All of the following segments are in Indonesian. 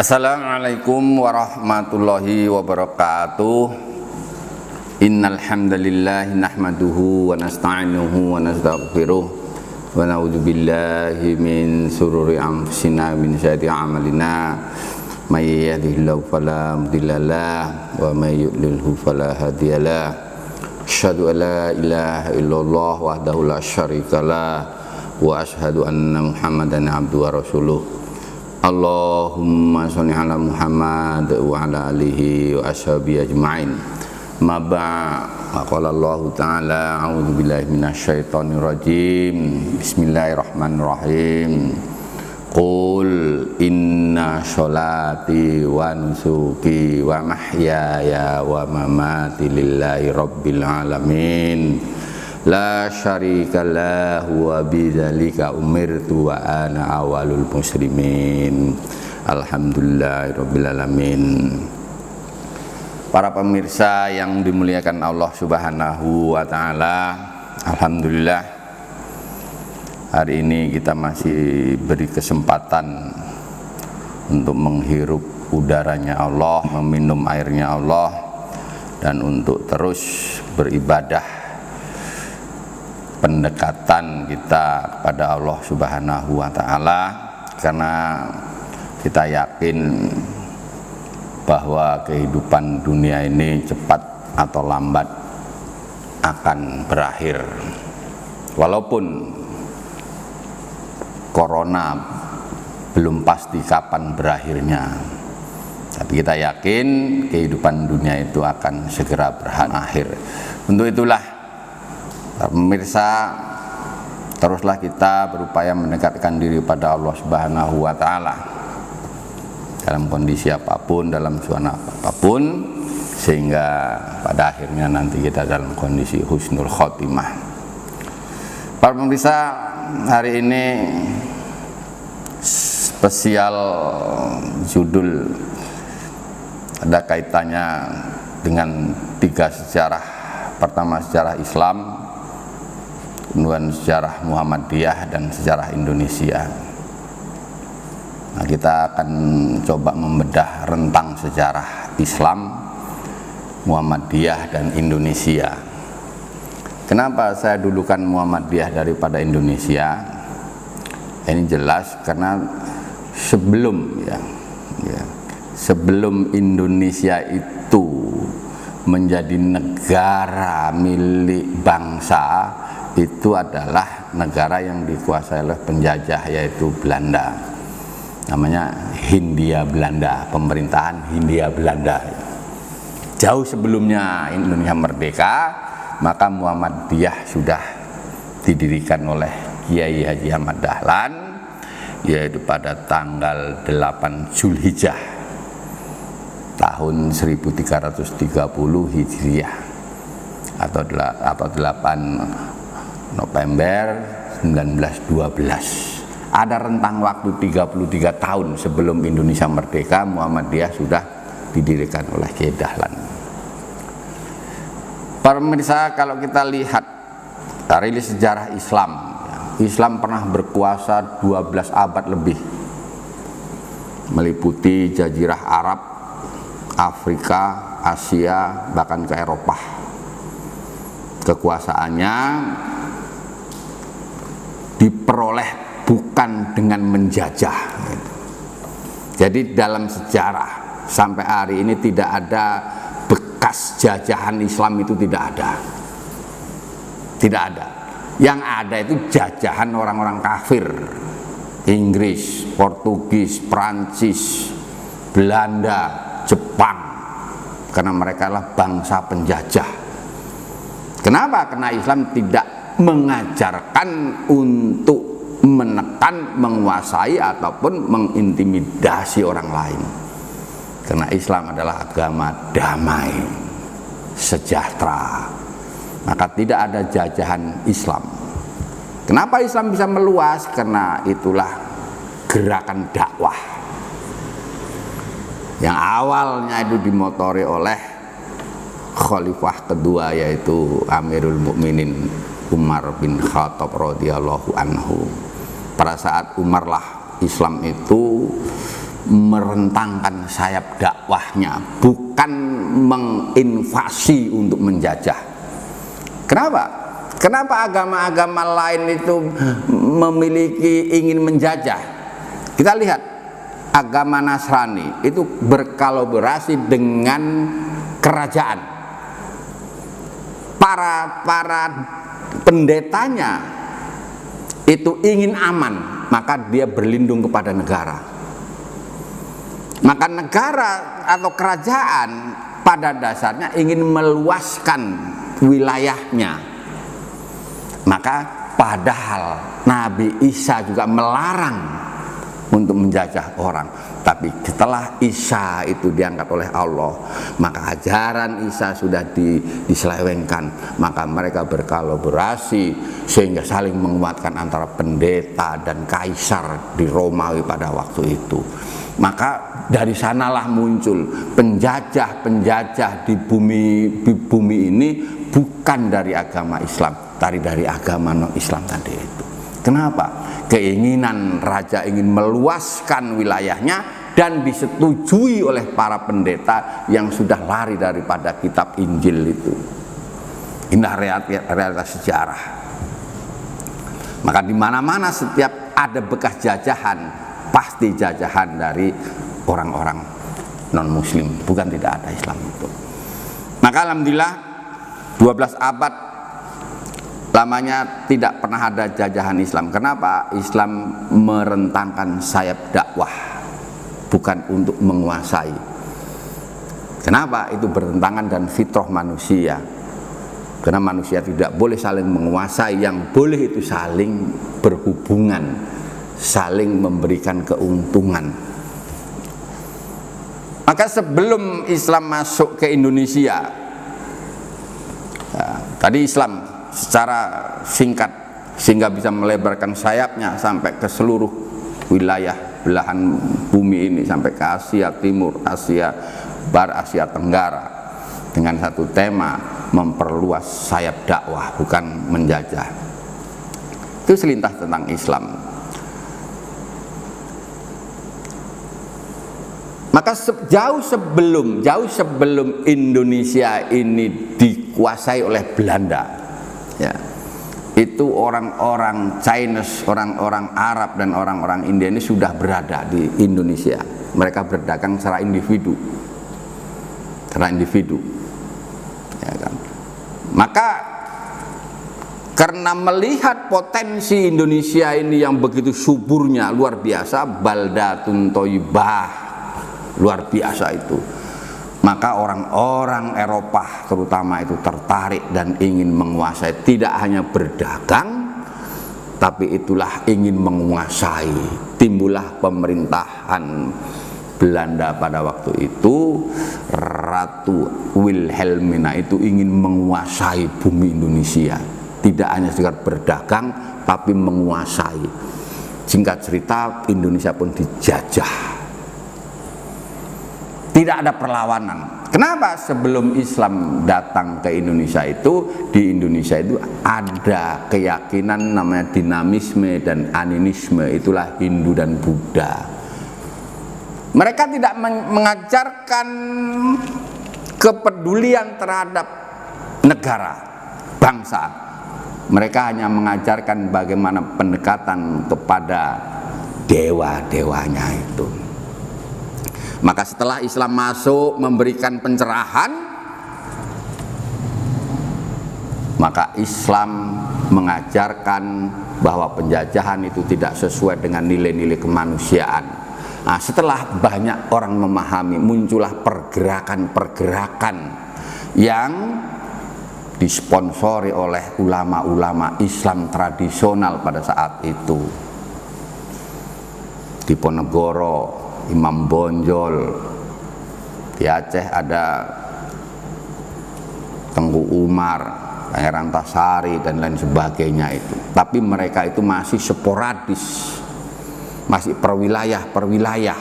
Assalamualaikum warahmatullahi wabarakatuh. Innal hamdalillah nahmaduhu wa nasta'inuhu wa nastaghfiruh wa na'udzubillahi min shururi anfusina min sayyiati a'malina may yahdihillahu fala mudhillalah wa may yudlilhu fala hadiyalah. Asyhadu an la ilaha illallah wahdahu la syarikalah wa asyhadu anna Muhammadan abduhu wa rasuluh. Allahumma sholli ala Muhammad wa ala alihi wa ashabihi ajma'in. Ma ba' qala Allah ta'ala a'udzu billahi minasyaitonir rajim. Bismillahirrahmanirrahim. Qul inna sholati wa nusuki wa mahyaya wa mamati lillahi rabbil alamin. La syarika lahu wa bidzalika umirtu wa ana awalul muslimin. Alhamdulillahirabbil alamin. Para pemirsa yang dimuliakan Allah Subhanahu wa taala, alhamdulillah hari ini kita masih beri kesempatan untuk menghirup udaranya Allah, meminum airnya Allah, dan untuk terus beribadah, pendekatan kita kepada Allah Subhanahu wa taala, karena kita yakin bahwa kehidupan dunia ini cepat atau lambat akan berakhir. Walaupun corona belum pasti kapan berakhirnya, tapi kita yakin kehidupan dunia itu akan segera berakhir. Untuk itulah pemirsa, teruslah kita berupaya mendekatkan diri pada Allah Subhanahu wa taala dalam kondisi apapun, dalam suasana apapun, sehingga pada akhirnya nanti kita dalam kondisi husnul khotimah. Para pemirsa, hari ini spesial judul ada kaitannya dengan 3 sejarah. Pertama sejarah Islam, kemudian sejarah Muhammadiyah, dan sejarah Indonesia. Nah, kita akan coba membedah rentang sejarah Islam, Muhammadiyah, dan Indonesia. Kenapa saya dulukan Muhammadiyah daripada Indonesia? Ini jelas karena sebelum sebelum Indonesia itu menjadi negara milik bangsa, itu adalah negara yang dikuasai oleh penjajah, yaitu Belanda. Namanya Hindia Belanda, pemerintahan Hindia Belanda. Jauh sebelumnya Indonesia merdeka, maka Muhammadiyah sudah didirikan oleh Kiai Haji Ahmad Dahlan, yaitu pada tanggal 8 Zulhijjah tahun 1330 Hijriah atau 8 November 1912. Ada rentang waktu 33 tahun sebelum Indonesia merdeka, Muhammadiyah sudah didirikan oleh Kiai Dahlan. Para pemirsa, kalau kita lihat dari sejarah Islam, Islam pernah berkuasa 12 abad lebih, meliputi Jazirah Arab, Afrika, Asia, bahkan ke Eropa. Kekuasaannya diperoleh bukan dengan menjajah. Jadi dalam sejarah sampai hari ini tidak ada bekas jajahan Islam, itu tidak ada. Tidak ada. Yang ada itu jajahan orang-orang kafir, Inggris, Portugis, Prancis, Belanda, Jepang, karena mereka adalah bangsa penjajah. Kenapa? Karena Islam tidak mengajarkan untuk menekan, menguasai, ataupun mengintimidasi orang lain. Karena Islam adalah agama damai, sejahtera, maka tidak ada jajahan Islam. Kenapa Islam bisa meluas? Karena itulah gerakan dakwah yang awalnya itu dimotori oleh khalifah kedua, yaitu Amirul Mukminin Umar bin Khattab radhiyallahu anhu. Pada saat Umar lah Islam itu merentangkan sayap dakwahnya, bukan menginvasi untuk menjajah. Kenapa? Kenapa agama-agama lain itu memiliki ingin menjajah? Kita lihat agama Nasrani itu berkolaborasi dengan kerajaan. Para pendetanya itu ingin aman, maka dia berlindung kepada negara. Maka negara atau kerajaan pada dasarnya ingin meluaskan wilayahnya. Maka padahal Nabi Isa juga melarang untuk menjajah orang, tapi setelah Isa itu diangkat oleh Allah, maka ajaran Isa sudah diselewengkan, maka mereka berkolaborasi sehingga saling menguatkan antara pendeta dan kaisar di Romawi pada waktu itu. Maka dari sanalah muncul penjajah-penjajah di bumi ini bukan dari agama Islam, tapi dari agama non-Islam tadi itu. Kenapa? Keinginan raja ingin meluaskan wilayahnya dan disetujui oleh para pendeta yang sudah lari daripada kitab Injil itu. Inilah realitas sejarah. Maka di mana-mana setiap ada bekas jajahan, pasti jajahan dari orang-orang non-Muslim, bukan tidak ada Islam itu. Maka alhamdulillah 12 abad lamanya tidak pernah ada jajahan Islam. Kenapa? Islam merentangkan sayap dakwah, bukan untuk menguasai. Kenapa? Itu bertentangan dan fitrah manusia. Karena manusia tidak boleh saling menguasai, yang boleh itu saling berhubungan, saling memberikan keuntungan. Maka sebelum Islam masuk ke Indonesia, tadi Islam secara singkat sehingga bisa melebarkan sayapnya sampai ke seluruh wilayah belahan bumi ini, sampai ke Asia Timur, Asia Barat, Asia Tenggara, dengan satu tema memperluas sayap dakwah, bukan menjajah. Itu selintas tentang Islam. Maka jauh sebelum Indonesia ini dikuasai oleh Belanda, ya, itu orang-orang Chinese, orang-orang Arab dan orang-orang India ini sudah berada di Indonesia. Mereka berdagang secara individu, ya kan? Maka karena melihat potensi Indonesia ini yang begitu suburnya, luar biasa, baldatun thayyibah, luar biasa itu, maka orang-orang Eropa terutama itu tertarik dan ingin menguasai. Tidak hanya berdagang, tapi itulah ingin menguasai. Timbullah pemerintahan Belanda pada waktu itu. Ratu Wilhelmina itu ingin menguasai bumi Indonesia, tidak hanya sekedar berdagang, tapi menguasai. Singkat cerita, Indonesia pun dijajah. Tidak ada perlawanan. Kenapa? Sebelum Islam datang ke Indonesia itu, di Indonesia itu ada keyakinan namanya dinamisme dan animisme, itulah Hindu dan Buddha. Mereka tidak mengajarkan kepedulian terhadap negara, bangsa. Mereka hanya mengajarkan bagaimana pendekatan kepada dewa-dewanya itu. Maka setelah Islam masuk memberikan pencerahan, maka Islam mengajarkan bahwa penjajahan itu tidak sesuai dengan nilai-nilai kemanusiaan. Nah, setelah banyak orang memahami, muncullah pergerakan-pergerakan yang disponsori oleh ulama-ulama Islam tradisional pada saat itu. Di Ponegoro Imam Bonjol, di Aceh ada Tengku Umar, Pangeran Tasari dan lain sebagainya itu. Tapi mereka itu masih sporadis, masih perwilayah,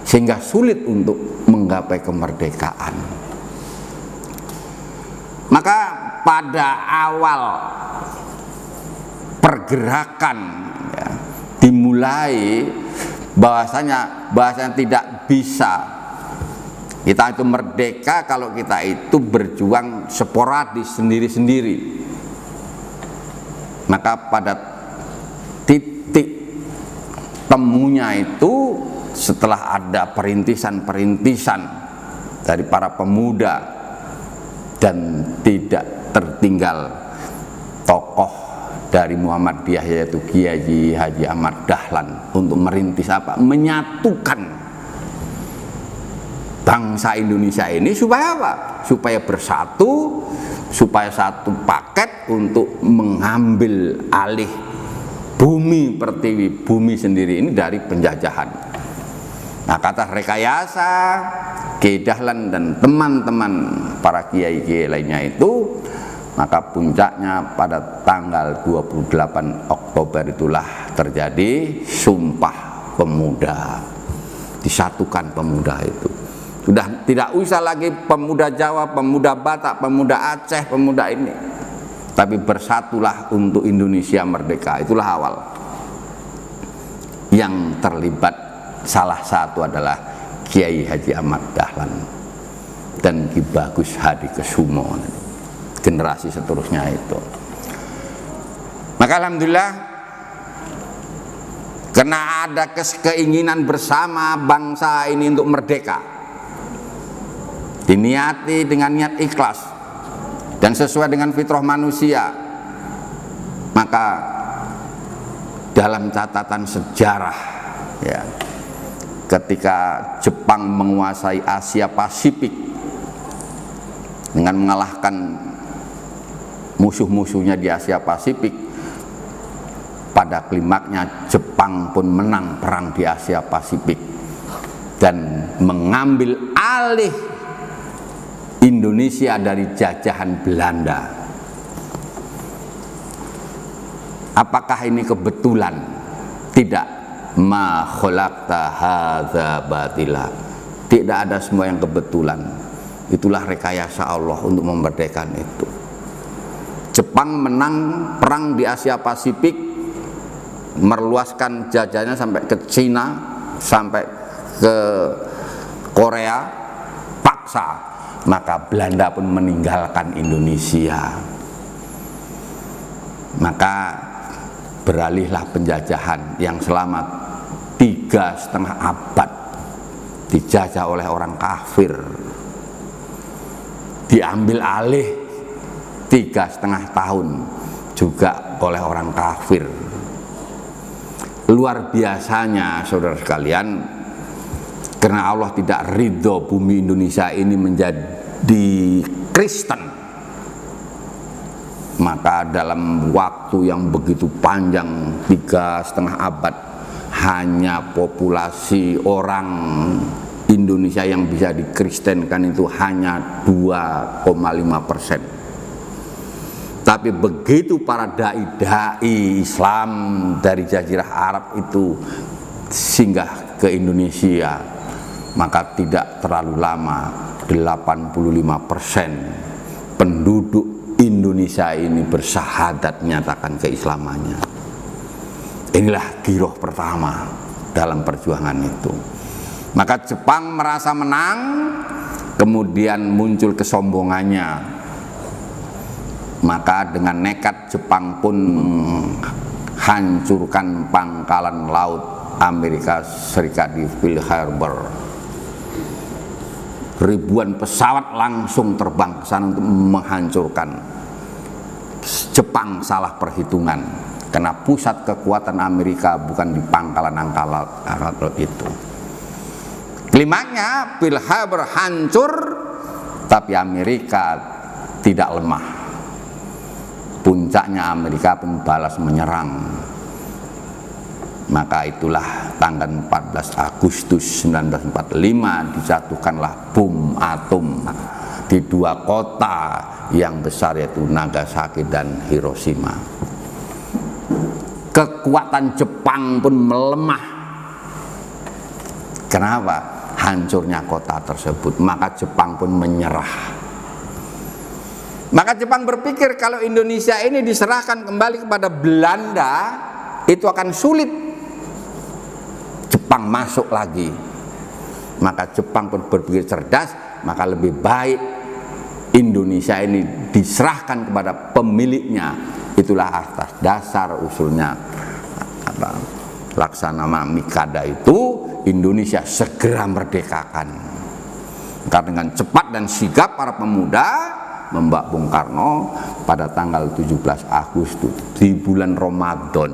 sehingga sulit untuk menggapai kemerdekaan. Maka pada awal pergerakan, ya, dimulai bahasanya tidak bisa kita itu merdeka kalau kita itu berjuang sporadis sendiri-sendiri. Maka pada titik temunya itu setelah ada perintisan-perintisan dari para pemuda, dan tidak tertinggal tokoh dari Muhammadiyah yaitu Kiai Haji Ahmad Dahlan untuk merintis apa? Menyatukan bangsa Indonesia ini supaya apa? Supaya bersatu, supaya satu paket untuk mengambil alih bumi pertiwi, bumi sendiri ini dari penjajahan. Nah, kata rekayasa Kiai Dahlan dan teman-teman para kiai-kiai lainnya itu, maka puncaknya pada tanggal 28 Oktober itulah terjadi Sumpah Pemuda. Disatukan pemuda itu. Sudah tidak usah lagi pemuda Jawa, pemuda Batak, pemuda Aceh, pemuda ini, tapi bersatulah untuk Indonesia merdeka. Itulah awal. Yang terlibat salah satu adalah Kiai Haji Ahmad Dahlan dan Ki Bagus Hadi Kusumo, generasi seterusnya itu. Maka alhamdulillah, karena ada keinginan bersama bangsa ini untuk merdeka, diniati dengan niat ikhlas dan sesuai dengan fitrah manusia, maka dalam catatan sejarah ya, ketika Jepang menguasai Asia Pasifik dengan mengalahkan musuh-musuhnya di Asia Pasifik, pada klimaknya Jepang pun menang perang di Asia Pasifik dan mengambil alih Indonesia dari jajahan Belanda. Apakah ini kebetulan? Tidak. Ma khalaqta hadza batila. Tidak ada semua yang kebetulan. Itulah rekayasa Allah untuk memerdekakan itu. Jepang menang perang di Asia Pasifik, meluaskan jajahannya sampai ke Cina, sampai ke Korea, paksa. Maka Belanda pun meninggalkan Indonesia. Maka beralihlah penjajahan yang selama 3,5 abad dijajah oleh orang kafir, diambil alih 3,5 tahun juga oleh orang kafir. Luar biasanya saudara sekalian, karena Allah tidak ridho bumi Indonesia ini menjadi Kristen, maka dalam waktu yang begitu panjang 3,5 abad, hanya populasi orang Indonesia yang bisa dikristenkan itu hanya 2,5%. Tapi begitu para dai-dai Islam dari Jazirah Arab itu singgah ke Indonesia, maka tidak terlalu lama 85% penduduk Indonesia ini bersyahadat menyatakan keislamannya. Inilah giroh pertama dalam perjuangan itu. Maka Jepang merasa menang, kemudian muncul kesombongannya. Maka dengan nekat Jepang pun hancurkan pangkalan laut Amerika Serikat di Pearl Harbor. Ribuan pesawat langsung terbang ke sana untuk menghancurkan. Jepang salah perhitungan, karena pusat kekuatan Amerika bukan di pangkalan angkatan laut itu. Klimaknya Pearl Harbor hancur, tapi Amerika tidak lemah. Puncaknya Amerika pun balas menyerang. Maka itulah tanggal 14 Agustus 1945 dijatuhkanlah bom atom di dua kota yang besar, yaitu Nagasaki dan Hiroshima. Kekuatan Jepang pun melemah. Kenapa? Hancurnya kota tersebut. Maka Jepang pun menyerah. Maka Jepang berpikir kalau Indonesia ini diserahkan kembali kepada Belanda, itu akan sulit. Jepang Jepang masuk lagi. Maka Jepang pun berpikir cerdas, maka lebih baik Indonesia ini diserahkan kepada pemiliknya. Itulah atas dasar usulnya Laksamana Mikada itu, Indonesia segera merdekakan. Karena dengan cepat dan sigap para pemuda membawa Bung Karno pada tanggal 17 Agustus di bulan Ramadan,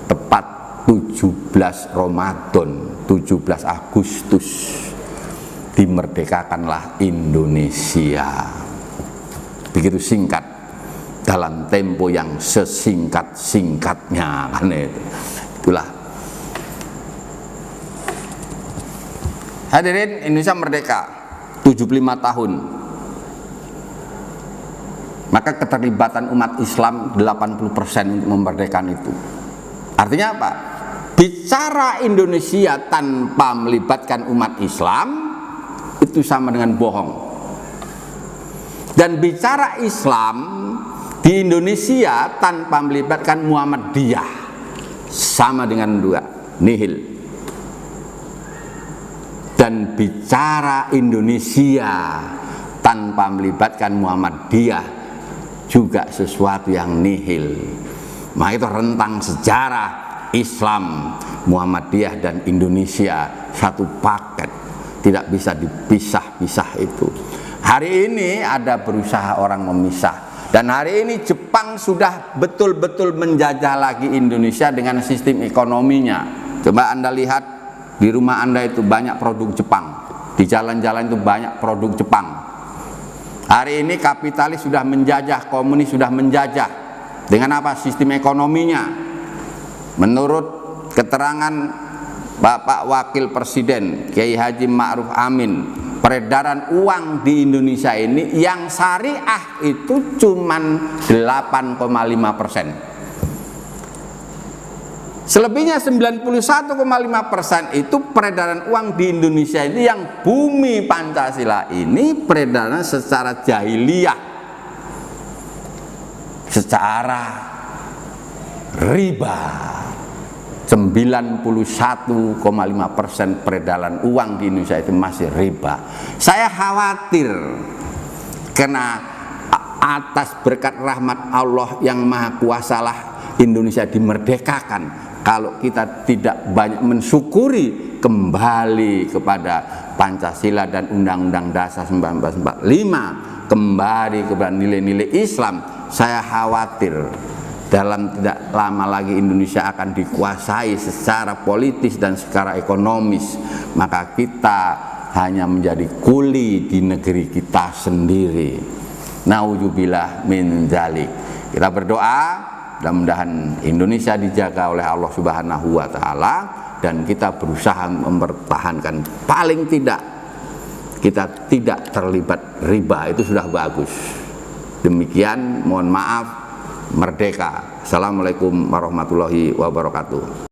tepat 17 Ramadan 17 Agustus dimerdekakanlah Indonesia. Begitu singkat, dalam tempo yang sesingkat-singkatnya, kan itu. Itulah. Hadirin, Indonesia merdeka 75 tahun. Maka keterlibatan umat Islam 80% untuk memerdekakan itu. Artinya apa? Bicara Indonesia tanpa melibatkan umat Islam itu sama dengan bohong. Dan bicara Islam di Indonesia tanpa melibatkan Muhammadiyah sama dengan dua, nihil. Dan bicara Indonesia tanpa melibatkan Muhammadiyah juga sesuatu yang nihil. Maka itu rentang sejarah Islam, Muhammadiyah dan Indonesia satu paket, tidak bisa dipisah-pisah itu. Hari ini ada berusaha orang memisah, dan hari ini Jepang sudah betul-betul menjajah lagi Indonesia dengan sistem ekonominya. Coba Anda lihat di rumah Anda itu banyak produk Jepang, di jalan-jalan itu banyak produk Jepang. Hari ini kapitalis sudah menjajah, komunis sudah menjajah. Dengan apa? Sistem ekonominya. Menurut keterangan Bapak Wakil Presiden Kiai Haji Ma'ruf Amin, peredaran uang di Indonesia ini yang syariah itu cuman 8,5%. Selebihnya 91,5% itu peredaran uang di Indonesia ini yang bumi Pancasila ini peredaran secara jahiliyah, secara riba. 91,5% peredaran uang di Indonesia itu masih riba. Saya khawatir karena atas berkat rahmat Allah yang Maha Kuasalah Indonesia dimerdekakan. Kalau kita tidak banyak mensyukuri kembali kepada Pancasila dan Undang-Undang Dasar 1945, kembali kepada nilai-nilai Islam, saya khawatir dalam tidak lama lagi Indonesia akan dikuasai secara politis dan secara ekonomis. Maka kita hanya menjadi kuli di negeri kita sendiri. Naudzubillah min dzalik. Kita berdoa mudah-mudahan Indonesia dijaga oleh Allah Subhanahu wa taala, dan kita berusaha mempertahankan, paling tidak kita tidak terlibat riba, itu sudah bagus. Demikian, mohon maaf, merdeka. Assalamualaikum warahmatullahi wabarakatuh.